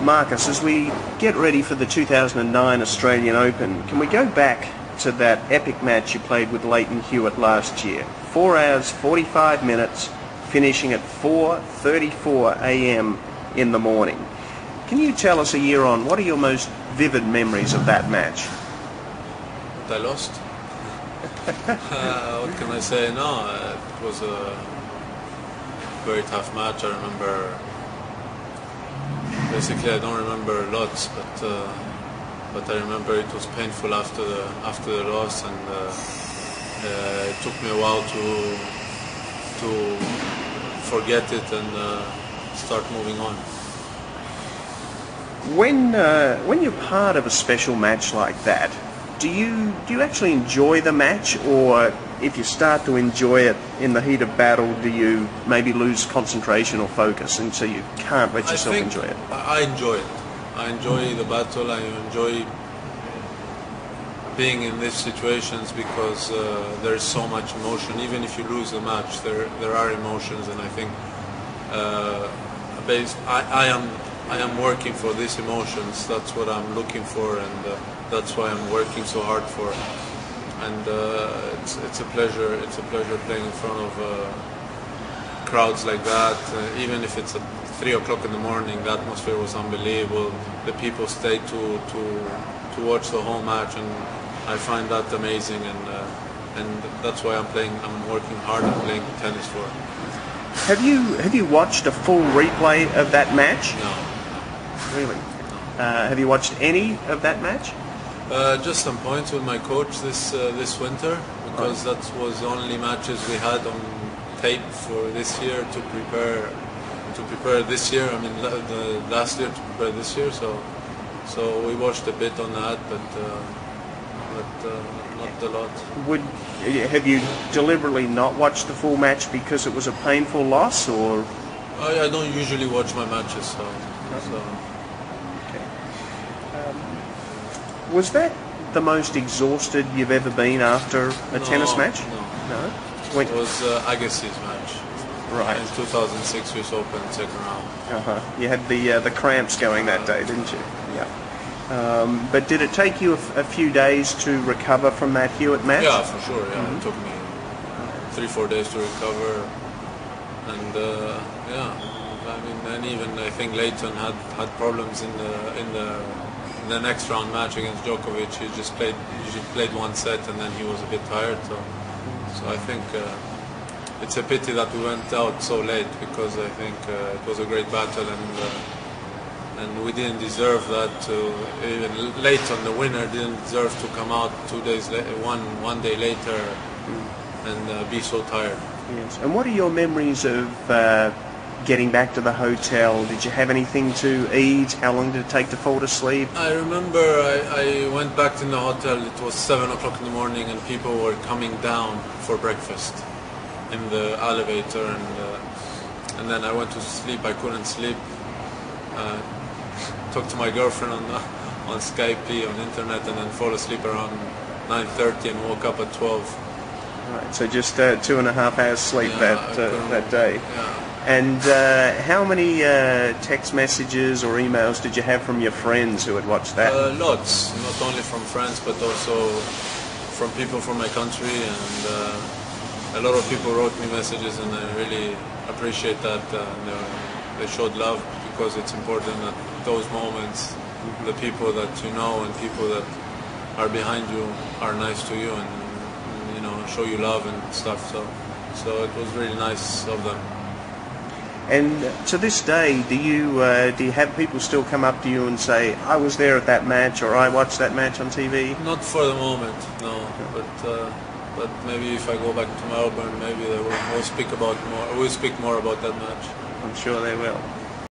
Marcus, as we get ready for the 2009 Australian Open, can we go back to that epic match you played with Lleyton Hewitt last year? 4 hours, 45 minutes, finishing at 4:34 a.m. in the morning. Can you tell us a year on, what are your most vivid memories of that match? I lost. What can I say? No, it was a very tough match. I remember, basically I don't remember lots, but I remember it was painful after the loss, and it took me a while to forget it and start moving on. When you're part of a special match like that, do you actually enjoy the match, or if you start to enjoy it in the heat of battle, do you maybe lose concentration or focus, and so you can't let yourself enjoy it? I enjoy it. I enjoy the battle. I enjoy being in these situations because there is so much emotion. Even if you lose the match, there are emotions, and I think I am working for these emotions. That's what I'm looking for, and that's why I'm working so hard for. And it's a pleasure. It's a pleasure playing in front of crowds like that. Even if it's at 3 o'clock in the morning, the atmosphere was unbelievable. The people stayed to watch the whole match, and I find that amazing. And that's why I'm working hard and playing tennis for. Have you watched a full replay of that match? No. Really? Have you watched any of that match? Just some points with my coach this winter, because that was the only matches we had on tape for this year to prepare this year. I mean, the last year to prepare this year. So we watched a bit on that, but not a lot. Have you deliberately not watched the full match because it was a painful loss, or? I don't usually watch my matches, so. Okay. Was that the most exhausted you've ever been after a tennis match? No. It was Agassi's match. Right. In 2006 US Open, second round. You had the cramps going that day, didn't you? Yeah. But did it take you a few days to recover from that Hewitt match? Yeah, for sure. Yeah, It took me 3-4 days to recover, and I mean, and even I think Lleyton had problems in the next round match against Djokovic. He just played one set, and then he was a bit tired. So I think it's a pity that we went out so late, because I think it was a great battle, and we didn't deserve that. Even Lleyton, the winner, didn't deserve to come out 2 days later, one day later, and be so tired. Yes. And what are your memories of getting back to the hotel? Did you have anything to eat? How long did it take to fall to sleep? I remember I went back in the hotel. It was 7 o'clock in the morning, and people were coming down for breakfast in the elevator, and then I went to sleep. I couldn't sleep. Talked to my girlfriend on Skype, on internet, and then fall asleep around 9:30 and woke up at 12. Right, so just 2.5 hours sleep that day. Yeah. And how many text messages or emails did you have from your friends who had watched that? Lots, not only from friends, but also from people from my country, and a lot of people wrote me messages, and I really appreciate that. They showed love, because it's important that those moments, the people that you know and people that are behind you are nice to you, and show you love and stuff. So it was really nice of them. And to this day, do you have people still come up to you and say, "I was there at that match," or "I watched that match on TV"? Not for the moment, no. But maybe if I go back to Melbourne, maybe we'll speak more about that match. I'm sure they will.